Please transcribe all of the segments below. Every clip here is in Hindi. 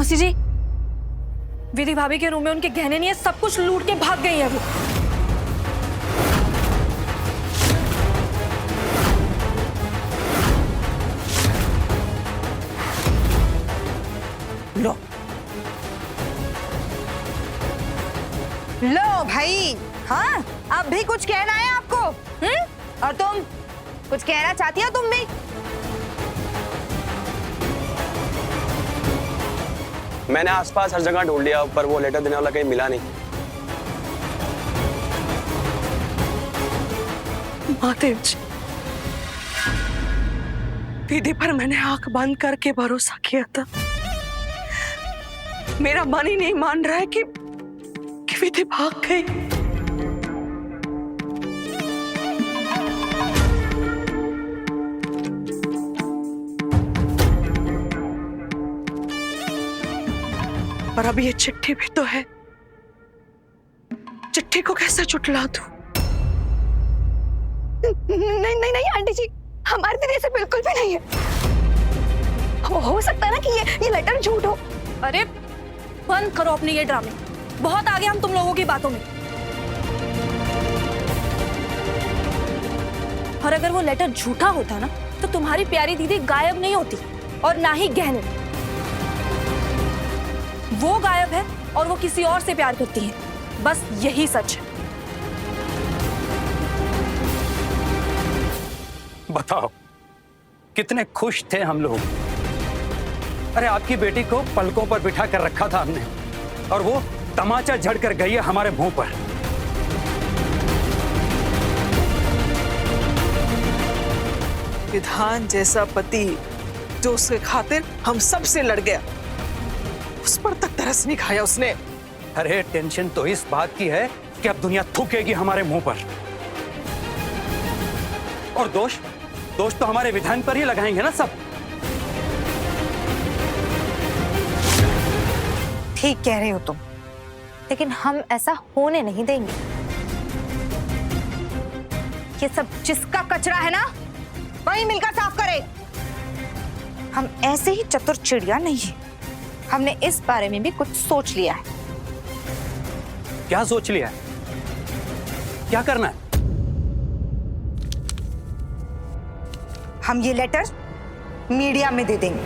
मौसी जी, विधि भाभी के रूम में उनके गहने नहीं है, सब कुछ लूट के भाग गई है वो। लो लो भाई, हाँ अब भी कुछ कहना है आपको? और तुम कुछ कहना चाहती हो तुम भी? मैंने आसपास हर जगह ढूंढ लिया पर वो लेटर देने वाला कहीं मिला नहीं। महादेव जी, विधि पर मैंने आंख बंद करके भरोसा किया था। मेरा मन ही नहीं मान रहा है कि विधि भाग गई। पर अब ये चिट्ठी भी तो है, चिट्ठी को कैसे चुटला दूं? नहीं नहीं नहीं आंटी जी, हमारे दीदी से बिल्कुल भी नहीं है। हो सकता है ना कि ये लेटर झूठ हो। अरे बंद करो अपने ये ड्रामे, बहुत आगे हम तुम लोगों की बातों में। और अगर वो लेटर झूठा होता ना तो तुम्हारी प्यारी दीदी गायब नहीं होती, और ना ही गहने। वो गायब है और वो किसी और से प्यार करती है, बस यही सच है। बताओ कितने खुश थे हम लोग। अरे आपकी बेटी को पलकों पर बिठा कर रखा था हमने, और वो तमाचा झड़ कर गई है हमारे मुंह पर। विधान जैसा पति जो उसके खातिर हम सब से लड़ गया, उस पर तक तरस नहीं खाया उसने। अरे टेंशन तो इस बात की है कि अब दुनिया थूकेगी हमारे मुंह पर, और दोष तो हमारे विधान पर ही लगाएंगे ना सब। ठीक कह रहे हो तुम, लेकिन हम ऐसा होने नहीं देंगे। ये सब जिसका कचरा है ना, वही मिलकर साफ करे। हम ऐसे ही चतुर चिड़िया नहीं है, हमने इस बारे में भी कुछ सोच लिया है। क्या सोच लिया है? क्या करना है? हम ये लेटर मीडिया में दे देंगे।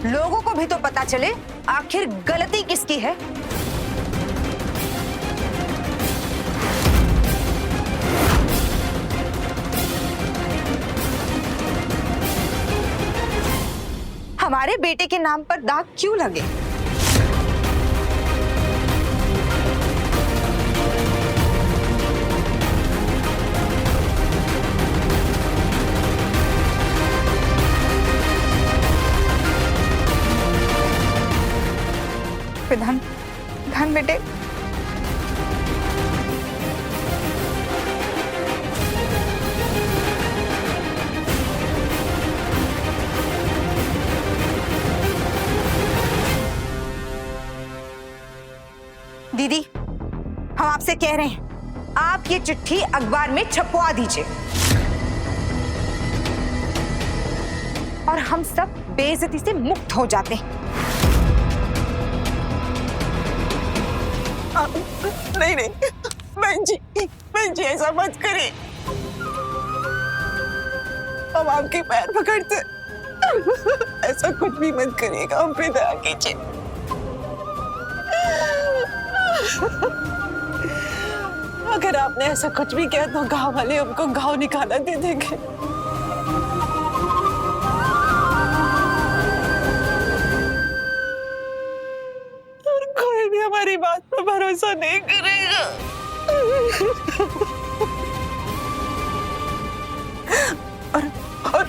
लोगों को भी तो पता चले आखिर गलती किसकी है। हमारे बेटे के नाम पर दाग क्यों लगे? धन बेटे, दीदी हम आपसे कह रहे हैं, आप ये चिट्ठी अखबार में छपवा दीजिए और हम सब बेइज्जती से मुक्त हो जाते हैं। नहीं नहीं बहन जी ऐसा मत करिए, हम आपके पैर पकड़ते। ऐसा कुछ भी मत करिएगा, हम पे दया कीजिए। अगर आपने ऐसा कुछ भी किया तो गांव वाले हमको गांव निकाला दे देंगे। और कोई भी हमारी बात पर भरोसा नहीं करेगा। और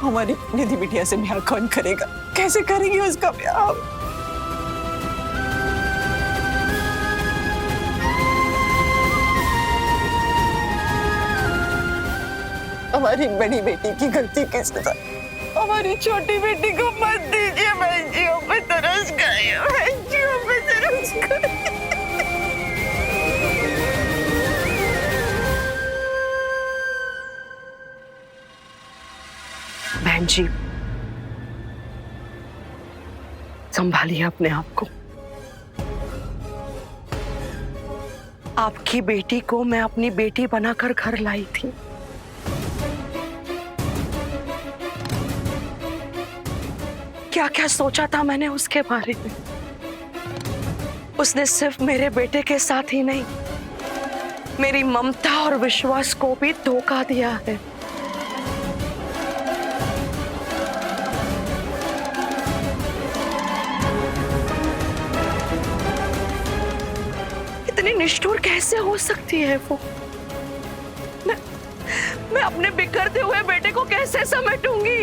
हमारी निधि बिटिया से ब्याह कौन करेगा? कैसे करेंगे उसका ब्याह? हमारी बड़ी बेटी की गलती के सजा हमारी छोटी बेटी को मत दीजिए। बहन जी हम पे तरस गए, बहन जी हम पे तरस गए। बहन जी, संभालिए अपने आप को। आपकी बेटी को मैं अपनी बेटी बनाकर घर लाई थी। क्या क्या सोचा था मैंने उसके बारे में। उसने सिर्फ मेरे बेटे के साथ ही नहीं, मेरी ममता और विश्वास को भी धोखा दिया है। इतनी निष्ठुर कैसे हो सकती है वो? मैं अपने बिखरते हुए बेटे को कैसे समेटूंगी?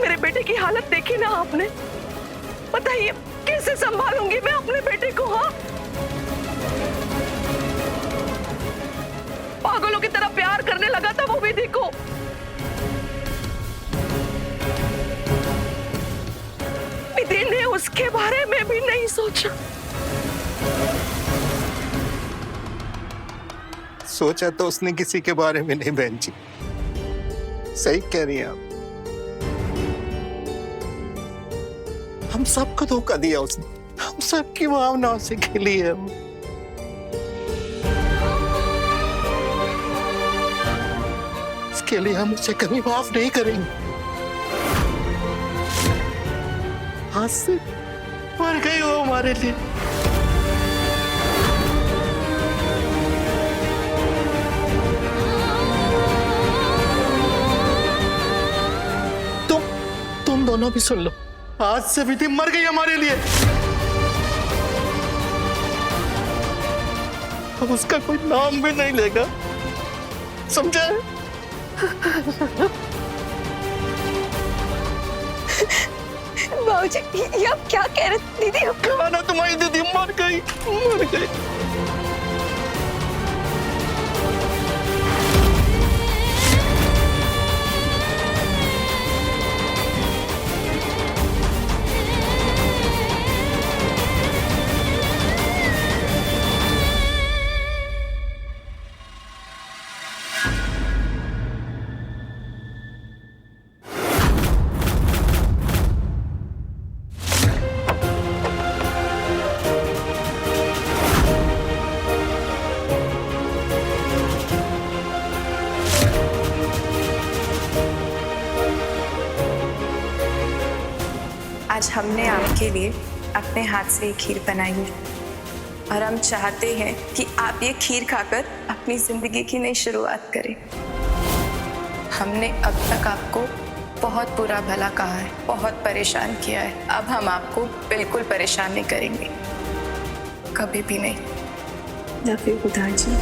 मेरे बेटे की हालत देखी ना आपने? बताइए कैसे संभालूंगी मैं अपने बेटे को? हाँ, पागलों की तरह प्यार करने लगा था वो भी, देखो। विधि ने उसके बारे में भी नहीं सोचा। सोचा तो उसने किसी के बारे में नहीं बहन जी, सही कह रही हैं आप। हम सबको धोखा दिया उसने, हम सबकी भावनाओं से खेली है वो। इसके लिए हम उसे कभी माफ नहीं करेंगे। आज से मर गई वो हमारे लिए। तुम दोनों भी सुन लो, आज से विधि मर गई हमारे लिए। अब उसका कोई नाम भी नहीं लेगा, समझा? बाबूजी, ये आप क्या कह रहे थे? दीदी खाना तुम्हारी दीदी मर गई, मर गई। आज हमने आपके लिए अपने हाथ से ये खीर बनाई है और हम चाहते हैं कि आप ये खीर खाकर अपनी जिंदगी की नई शुरुआत करें। हमने अब तक आपको बहुत बुरा भला कहा है, बहुत परेशान किया है। अब हम आपको बिल्कुल परेशान नहीं करेंगे, कभी भी नहीं। या फिर उदार जी।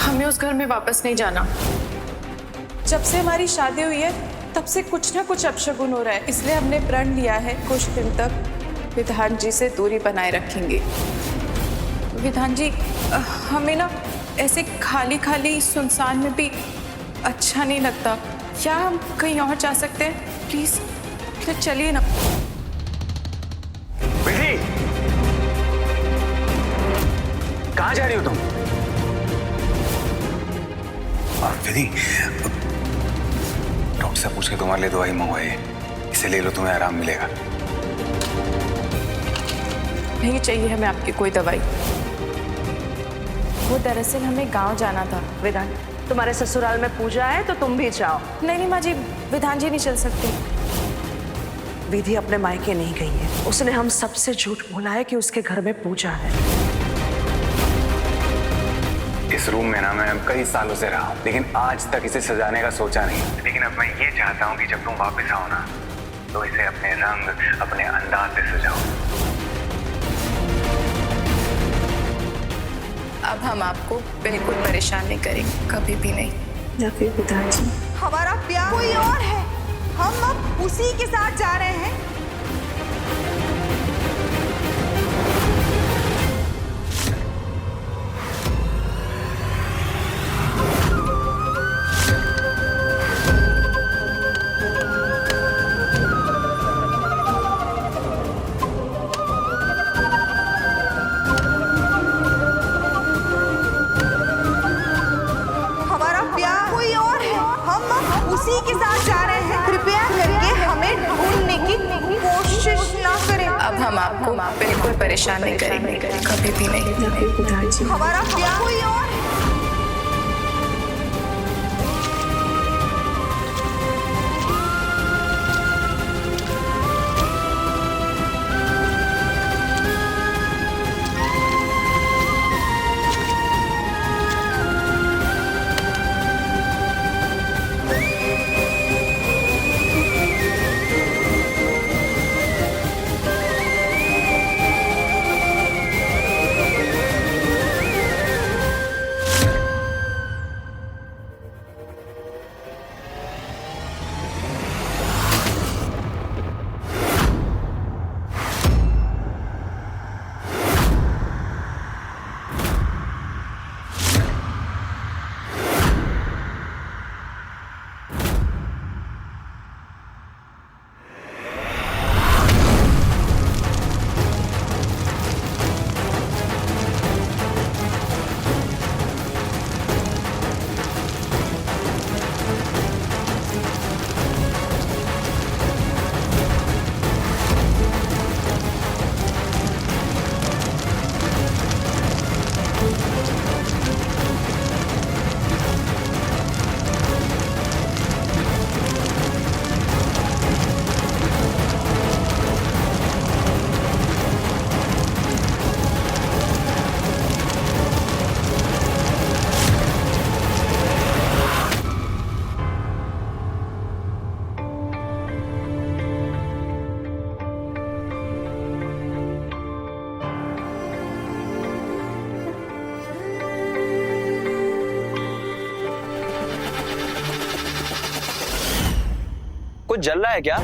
हमें उस घर में वापस नहीं जाना। जब से हमारी शादी हुई है तब से कुछ ना कुछ अपशगुन हो रहा है, इसलिए हमने प्रण लिया है कुछ दिन तक विधान जी से दूरी बनाए रखेंगे। विधान जी, हमें ना ऐसे खाली खाली सुनसान में भी अच्छा नहीं लगता। क्या हम कहीं और जा सकते हैं? प्लीज चलिए ना। विधि, कहाँ जा रही हो तुम? विधि, डॉक्टर से पूछ के तुम्हारे लिए दवाई मंगवाई है, इसे ले लो, तुम्हें आराम मिलेगा। नहीं चाहिए हमें आपकी कोई दवाई। वो दरअसल हमें गांव जाना था। विधान, तुम्हारे ससुराल में पूजा है तो तुम भी जाओ। नहीं माँ जी, विधान जी नहीं चल सकती। विधि अपने मायके नहीं गई है, उसने हम सबसे झूठ बोला है कि उसके घर में पूजा है। इस रूम में ना मैं कई सालों से रहा हूँ, लेकिन आज तक इसे सजाने का सोचा नहीं। लेकिन अब मैं ये चाहता हूँ कि जब तुम वापस आओ ना, तो इसे अपने रंग, अपने अंदाज से सजाओ। अब हम आपको बिल्कुल परेशान नहीं करेंगे, कभी भी नहीं। या फिर विधान जी, हमारा प्यार कोई और है, हम अब उसी के साथ जा रहे हैं। उसी के साथ जा रहे हैं, कृपया करके हमें ढूंढने की कोशिश ना करें। अब हम आपको बिल्कुल परेशान नहीं करेंगे, कभी भी नहीं। हमारा प्यार कोई और है। कुछ जल रहा है क्या?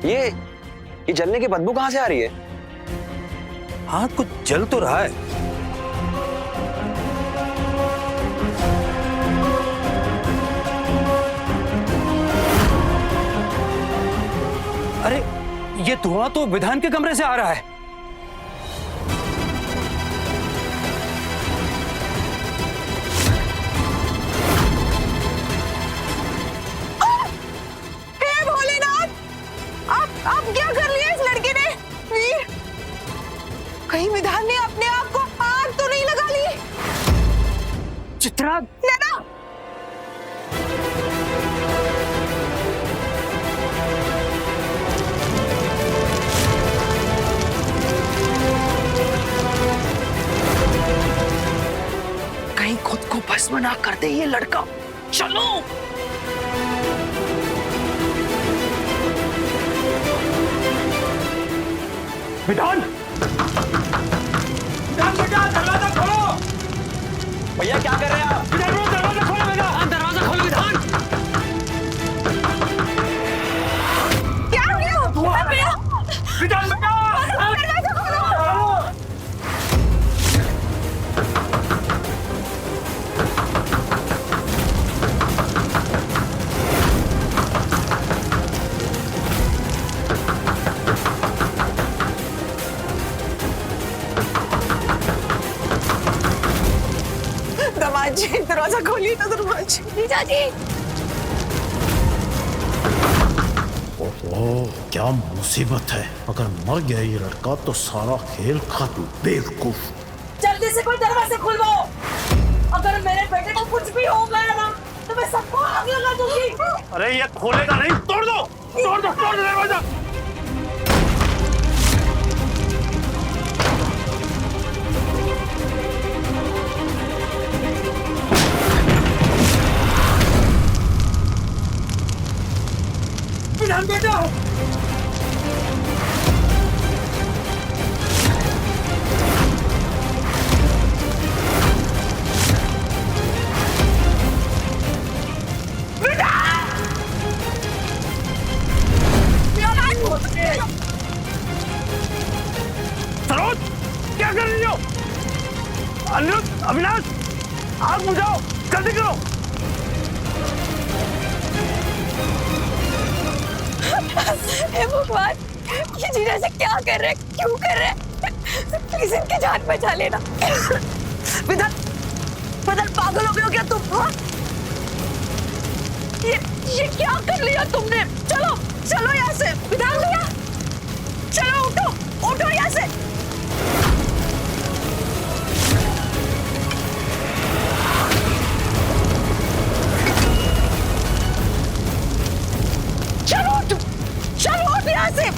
ये जलने की बदबू कहां से आ रही है? हाँ, कुछ जल तो रहा है। अरे, ये धुआं तो विधान के कमरे से आ रहा है। आप क्या कर लिया इस लड़के ने? वीर, कहीं विधान ने अपने आप को आग तो नहीं लगा ली? चित्रा, नैना, कहीं खुद को भस्म ना कर दे ये लड़का। चलो। विधान! विधान बेटा, दरवाजा खोलो! भैया क्या कर रहे हैं आप? विधान वो दरवाजा खोलो बेटा! दरवाजा खोलो विधान! क्या हो गया? विधान बेटा! दरवाजा खोलो! दरवाजे, दरवाजा खोलिए ना दरवाजे। जीजा जी, ओह, क्या मुसीबत है। अगर मर गया ये लड़का तो सारा खेल खत्म। बेवकूफ। जल्दी से कोई दरवाजा खुलवाओ। अगर मेरे बेटे को कुछ भी हो गया ना तो मैं सबको आग लगा दूंगी। अरे ये खोलेगा नहीं, तोड़ दो दरवाजा। विधान बेटा! आग बुझाओ, जल्दी करो। हे भगवान, ये जीजा से क्या कर रहे, क्यों कर रहे? प्लीज इनकी जान बचा लेना। विधान, विधान पागल हो गए हो क्या तुम? हाँ? ये क्या कर लिया तुमने? चलो चलो यहाँ से। विधान भैया, चलो उठो उठो यहाँ से। चलो उठो, चलो उठो यहाँ से।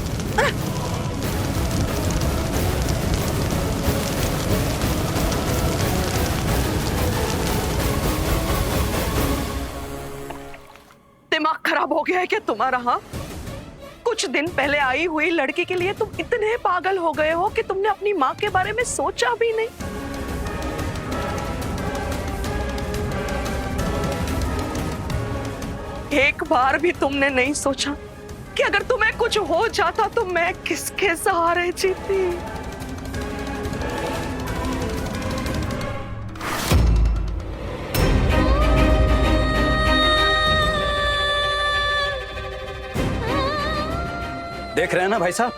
दिमाग खराब हो गया है क्या तुम्हारा? हाँ, कुछ दिन पहले आई हुई लड़की के लिए तुम इतने पागल हो गए हो कि तुमने अपनी माँ के बारे में सोचा भी नहीं। एक बार भी तुमने नहीं सोचा कि अगर तुम्हें कुछ हो जाता तो मैं किसके सहारे जीती? देख रहे हैं ना भाई साहब,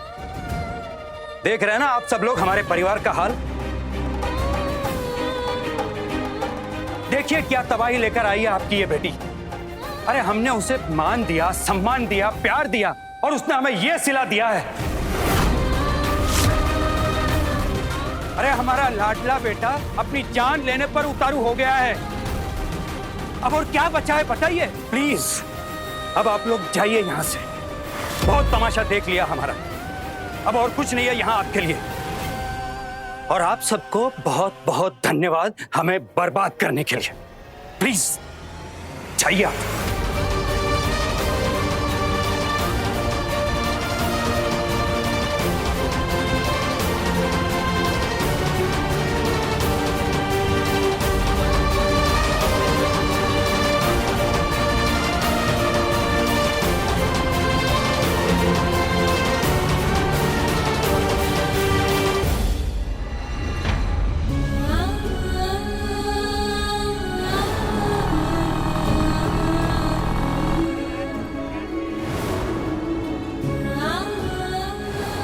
देख रहे हैं ना आप सब लोग हमारे परिवार का हाल। देखिए क्या तबाही लेकर आई है आपकी ये बेटी। अरे हमने उसे मान दिया, सम्मान दिया, प्यार दिया, और उसने हमें ये सिला दिया है। अरे हमारा लाडला बेटा अपनी जान लेने पर उतारू हो गया है। अब और क्या बचा है बताइए प्लीज। अब आप लोग जाइए यहां से, बहुत तमाशा देख लिया हमारा, अब और कुछ नहीं है यहाँ आपके लिए। और आप सबको बहुत बहुत धन्यवाद हमें बर्बाद करने के लिए। प्लीज जाइए आप।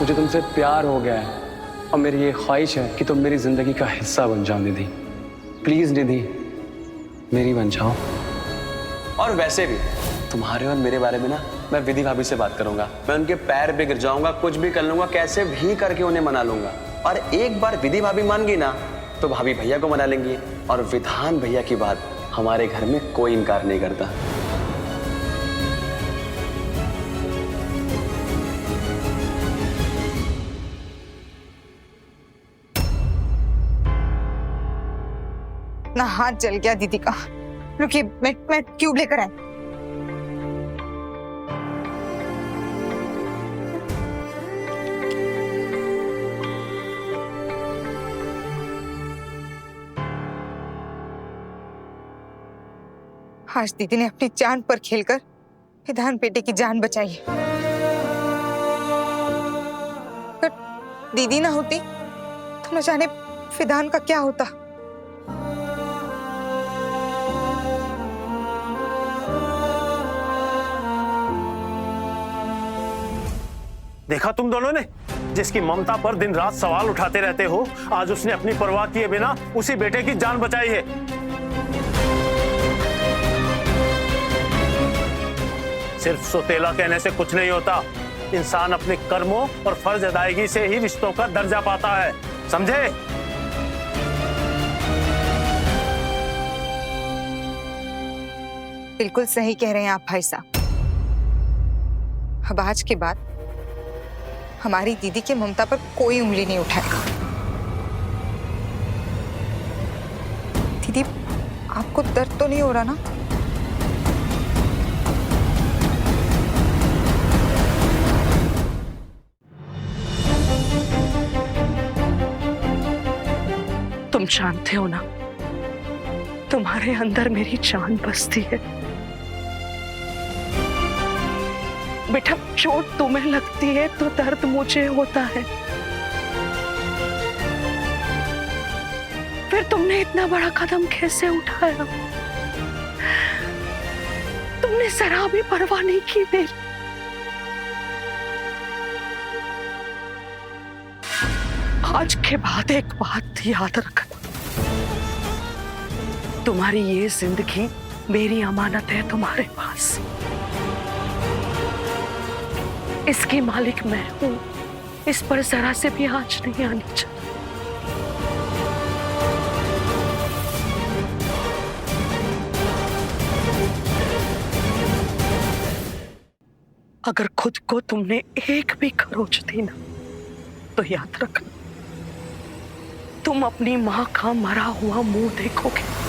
मुझे तुमसे प्यार हो गया है और मेरी ये ख्वाहिश है कि तुम मेरी जिंदगी का हिस्सा बन जाओ निधि। प्लीज निधि, मेरी बन जाओ। और वैसे भी तुम्हारे और मेरे बारे में ना मैं विधि भाभी से बात करूंगा। मैं उनके पैर पे गिर जाऊंगा, कुछ भी कर लूंगा, कैसे भी करके उन्हें मना लूंगा। और एक बार विधि भाभी मान गई ना तो भाभी भैया को मना लेंगी, और विधान भैया की बात हमारे घर में कोई इनकार नहीं करता। ना हाथ जल गया दीदी का। रुकिए, मैं ट्यूब लेकर आई। आज दीदी ने अपनी जान पर खेलकर विधान बेटे की जान बचाई है। पर दीदी ना होती तो न जाने विधान का क्या होता। देखा तुम दोनों ने, जिसकी ममता पर दिन रात सवाल उठाते रहते हो, आज उसने अपनी परवाह किए बिना उसी बेटे की जान बचाई है। सिर्फ सौतेला कहने से कुछ नहीं होता। इंसान अपने कर्मों और फर्ज अदायगी से ही रिश्तों का दर्जा पाता है, समझे? बिल्कुल सही कह रहे हैं आप भाई साहब। अब आज के बाद हमारी दीदी की ममता पर कोई उंगली नहीं उठाएगा। दीदी, आपको दर्द तो नहीं हो रहा ना? तुम जानते हो ना, तुम्हारे अंदर मेरी जान बसती है। बेटा, चोट तुम्हें लगती है तो दर्द मुझे होता है। फिर तुमने इतना बड़ा कदम कैसे उठाया? तुमने जरा भी परवाह नहीं की मेरी। आज के बाद एक बात याद रखना, तुम्हारी ये जिंदगी मेरी अमानत है तुम्हारे पास। इसकी मालिक मैं हूं, इस पर जरा से भी आंच नहीं आनी चाहिए। अगर खुद को तुमने एक भी खरोच दी ना, तो याद रखना तुम अपनी मां का मरा हुआ मुंह देखोगे।